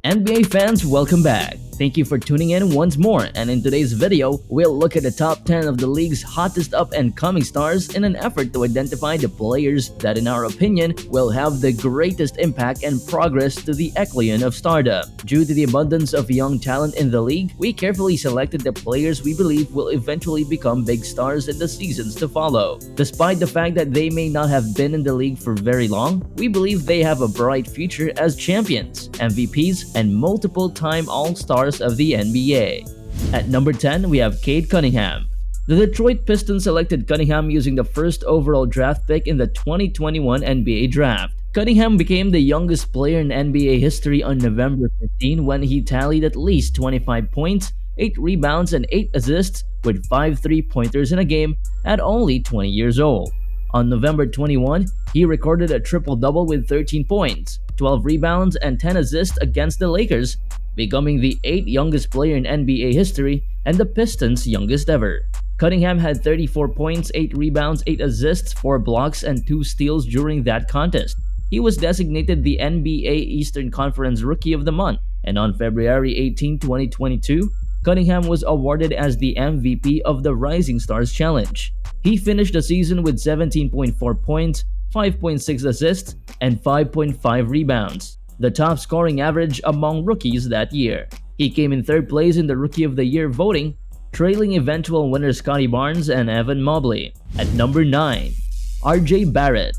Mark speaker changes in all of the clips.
Speaker 1: NBA fans, welcome back. Thank you for tuning in once more, and in today's video, we'll look at the top 10 of the league's hottest up-and-coming stars in an effort to identify the players that, in our opinion, will have the greatest impact and progress to the echelon of stardom. Due to the abundance of young talent in the league, we carefully selected the players we believe will eventually become big stars in the seasons to follow. Despite the fact that they may not have been in the league for very long, we believe they have a bright future as champions, MVPs, and multiple-time All-Stars of the NBA. At number 10, we have Cade Cunningham. The Detroit Pistons selected Cunningham using the first overall draft pick in the 2021 NBA Draft. Cunningham became the youngest player in NBA history on November 15 when he tallied at least 25 points, 8 rebounds, and 8 assists with 5 three-pointers in a game at only 20 years old. On November 21, he recorded a triple-double with 13 points, 12 rebounds, and 10 assists against the Lakers, becoming the 8th youngest player in NBA history and the Pistons' youngest ever. Cunningham had 34 points, 8 rebounds, 8 assists, 4 blocks, and 2 steals during that contest. He was designated the NBA Eastern Conference Rookie of the Month, and on February 18, 2022, Cunningham was awarded as the MVP of the Rising Stars Challenge. He finished the season with 17.4 points, 5.6 assists, and 5.5 rebounds, the top scoring average among rookies that year. He came in third place in the Rookie of the Year voting, trailing eventual winners Scottie Barnes and Evan Mobley. At number 9, RJ Barrett.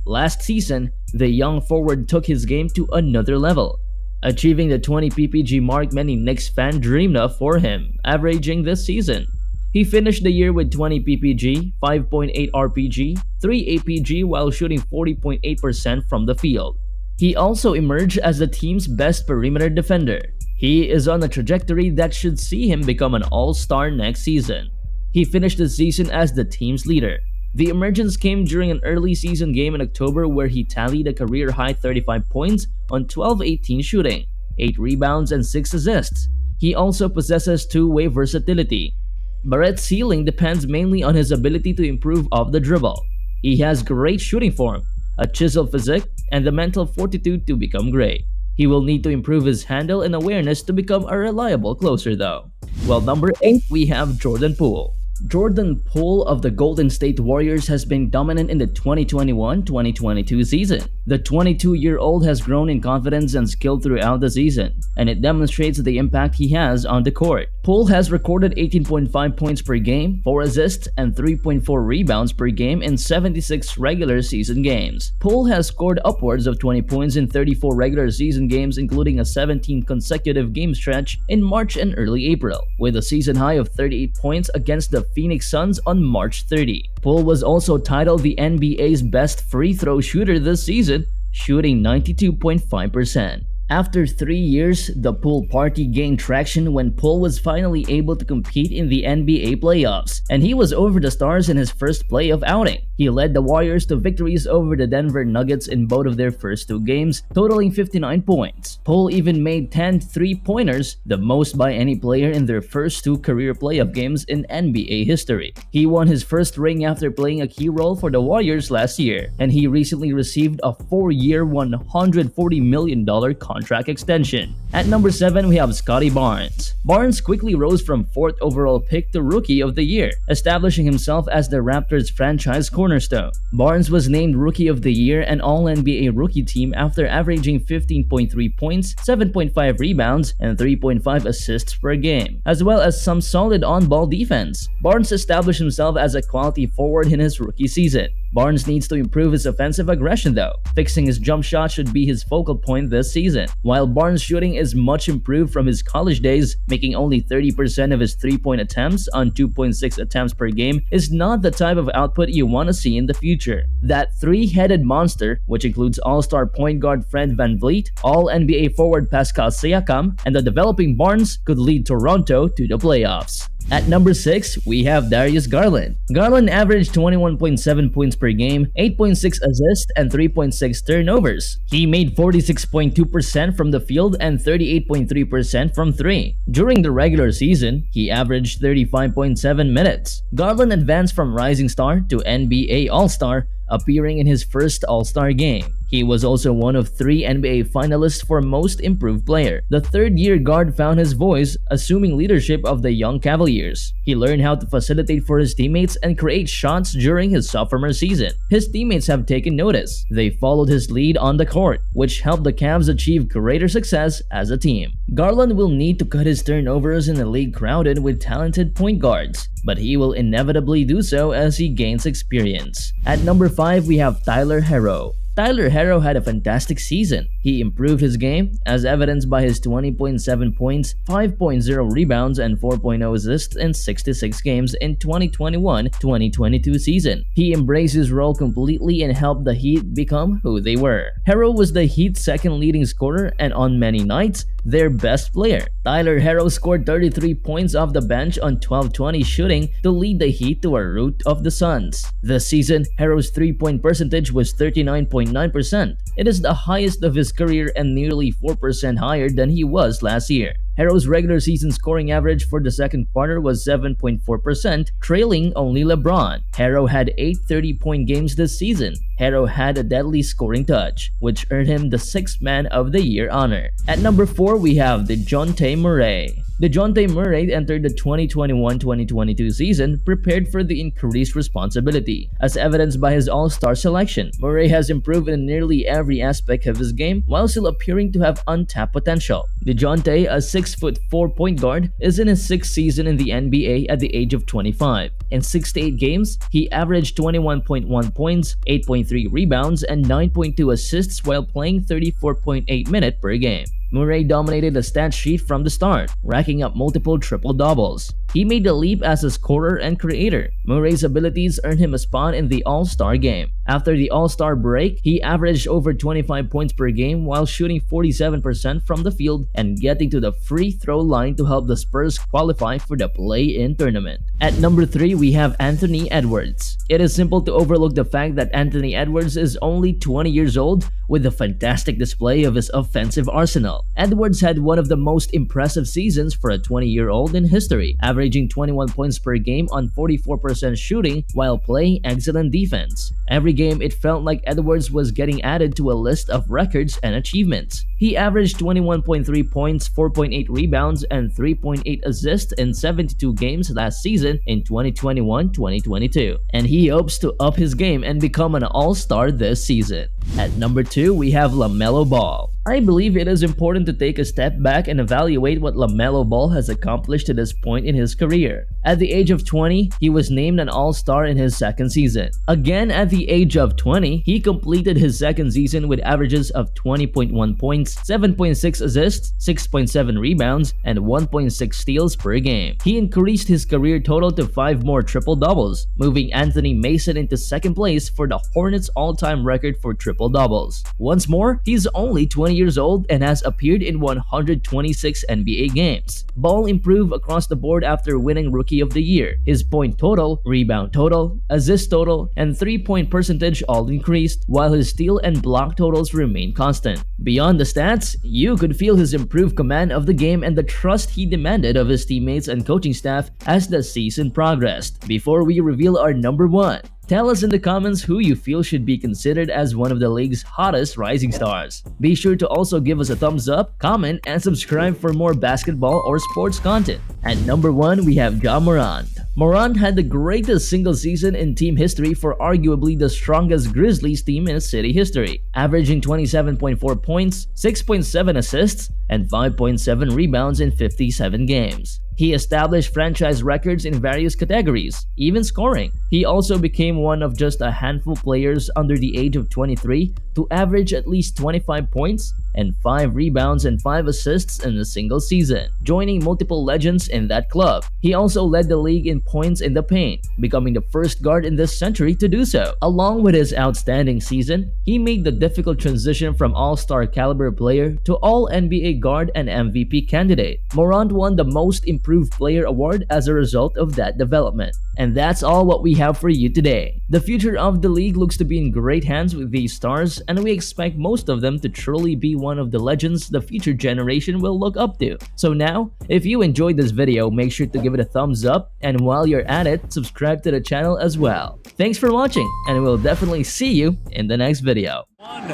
Speaker 1: Last season, the young forward took his game to another level, achieving the 20 PPG mark many Knicks fans dreamed of for him, averaging this season. He finished the year with 20 PPG, 5.8 RPG, 3 APG while shooting 40.8% from the field. He also emerged as the team's best perimeter defender. He is on a trajectory that should see him become an all-star next season. He finished the season as the team's leader. The emergence came during an early season game in October where he tallied a career-high 35 points on 12-18 shooting, 8 rebounds, and 6 assists. He also possesses two-way versatility. Barrett's ceiling depends mainly on his ability to improve off the dribble. He has great shooting form, a chiseled physique, and the mental fortitude to become great. He will need to improve his handle and awareness to become a reliable closer though. Well, number 8, we have Jordan Poole. Jordan Poole of the Golden State Warriors has been dominant in the 2021-2022 season. The 22-year-old has grown in confidence and skill throughout the season, and it demonstrates the impact he has on the court. Poole has recorded 18.5 points per game, 4 assists, and 3.4 rebounds per game in 76 regular season games. Poole has scored upwards of 20 points in 34 regular season games, including a 17 consecutive game stretch in March and early April, with a season high of 38 points against the Phoenix Suns on March 30. Poole was also titled the NBA's best free throw shooter this season, shooting 92.5%. After 3 years, the Poole party gained traction when Poole was finally able to compete in the NBA playoffs, and he was over the Stars in his first playoff outing. He led the Warriors to victories over the Denver Nuggets in both of their first 2 games, totaling 59 points. Poole even made 10 three-pointers, the most by any player in their first 2 career playoff games in NBA history. He won his first ring after playing a key role for the Warriors last year, and he recently received a 4-year, $140 million contract extension. At number 7, we have Scottie Barnes. Barnes quickly rose from 4th overall pick to Rookie of the Year, establishing himself as the Raptors' franchise cornerstone. Barnes was named Rookie of the Year and All-NBA Rookie Team after averaging 15.3 points, 7.5 rebounds, and 3.5 assists per game, as well as some solid on-ball defense. Barnes established himself as a quality forward in his rookie season. Barnes needs to improve his offensive aggression though. Fixing his jump shot should be his focal point this season. While Barnes' shooting is much improved from his college days, making only 30% of his 3-point attempts on 2.6 attempts per game is not the type of output you want to see in the future. That 3-headed monster, which includes all-star point guard Fred VanVleet, all-NBA forward Pascal Siakam, and the developing Barnes could lead Toronto to the playoffs. At number 6, we have Darius Garland. Garland averaged 21.7 points per game, 8.6 assists, and 3.6 turnovers. He made 46.2% from the field and 38.3% from 3. During the regular season, he averaged 35.7 minutes. Garland advanced from rising star to NBA All-Star, appearing in his first All-Star game. He was also one of 3 NBA finalists for Most Improved Player. The third-year guard found his voice, assuming leadership of the young Cavaliers. He learned how to facilitate for his teammates and create shots during his sophomore season. His teammates have taken notice. They followed his lead on the court, which helped the Cavs achieve greater success as a team. Garland will need to cut his turnovers in a league crowded with talented point guards, but he will inevitably do so as he gains experience. At number 5, we have Tyler Herro. Tyler Herro had a fantastic season. He improved his game, as evidenced by his 20.7 points, 5.0 rebounds, and 4.0 assists in 66 games in 2021-2022 season. He embraced his role completely and helped the Heat become who they were. Herro was the Heat's second leading scorer and on many nights, their best player. Tyler Herro scored 33 points off the bench on 12-20 shooting to lead the Heat to a rout of the Suns. This season, Herro's three-point percentage was 39.9%. It is the highest of his career and nearly 4% higher than he was last year. Herro's regular season scoring average for the second quarter was 7.4%, trailing only LeBron. Herro had 8 30-point games this season. Herro had a deadly scoring touch, which earned him the 6th Man of the Year honor. At number 4, we have Dejounte Murray. Dejounte Murray entered the 2021-2022 season prepared for the increased responsibility. As evidenced by his All-Star selection, Murray has improved in nearly every aspect of his game while still appearing to have untapped potential. Dejounte, a 6'4" point guard, is in his 6th season in the NBA at the age of 25. In 68 games, he averaged 21.1 points, 8.3 rebounds, and 9.2 assists while playing 34.8 minutes per game. Murray dominated the stat sheet from the start, racking up multiple triple-doubles. He made the leap as a scorer and creator. Murray's abilities earned him a spot in the All-Star game. After the All-Star break, he averaged over 25 points per game while shooting 47% from the field and getting to the free throw line to help the Spurs qualify for the play-in tournament. At number 3, we have Anthony Edwards. It is simple to overlook the fact that Anthony Edwards is only 20 years old with a fantastic display of his offensive arsenal. Edwards had one of the most impressive seasons for a 20-year-old in history, averaging 21 points per game on 44% shooting while playing excellent defense. Every game, it felt like Edwards was getting added to a list of records and achievements. He averaged 21.3 points, 4.8 rebounds, and 3.8 assists in 72 games last season in 2021-2022. And he hopes to up his game and become an all-star this season. At number 2, we have Lamelo Ball. I believe it is important to take a step back and evaluate what Lamelo Ball has accomplished to this point in his career. At the age of 20, he was named an All-Star in his second season. Again, at the age of 20, he completed his second season with averages of 20.1 points, 7.6 assists, 6.7 rebounds, and 1.6 steals per game. He increased his career total to 5 more triple-doubles, moving Anthony Mason into second place for the Hornets' all-time record for triple-doubles. Once more, he's only 20 years old and has appeared in 126 NBA games. Ball improved across the board after winning Rookie of the Year. His point total, rebound total, assist total, and three-point percentage all increased, while his steal and block totals remained constant. Beyond the stats, you could feel his improved command of the game and the trust he demanded of his teammates and coaching staff as the season progressed. Before we reveal our number 1, tell us in the comments who you feel should be considered as one of the league's hottest rising stars. Be sure to also give us a thumbs up, comment, and subscribe for more basketball or sports content. At number 1, we have Ja Morant. Morant had the greatest single season in team history for arguably the strongest Grizzlies team in city history, averaging 27.4 points, 6.7 assists, and 5.7 rebounds in 57 games. He established franchise records in various categories, even scoring. He also became one of just a handful of players under the age of 23 to average at least 25 points and 5 rebounds and 5 assists in a single season, joining multiple legends in that club. He also led the league in points in the paint, becoming the first guard in this century to do so. Along with his outstanding season, he made the difficult transition from all-star caliber player to all-NBA guard and MVP candidate. Morant won the Most Improved Player award as a result of that development. And that's all what we have for you today. The future of the league looks to be in great hands with these stars, and we expect most of them to truly be one of the legends the future generation will look up to. So now, if you enjoyed this video, make sure to give it a thumbs up, and while you're at it, subscribe to the channel as well. Thanks for watching, and we'll definitely see you in the next video.
Speaker 2: One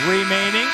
Speaker 2: remaining.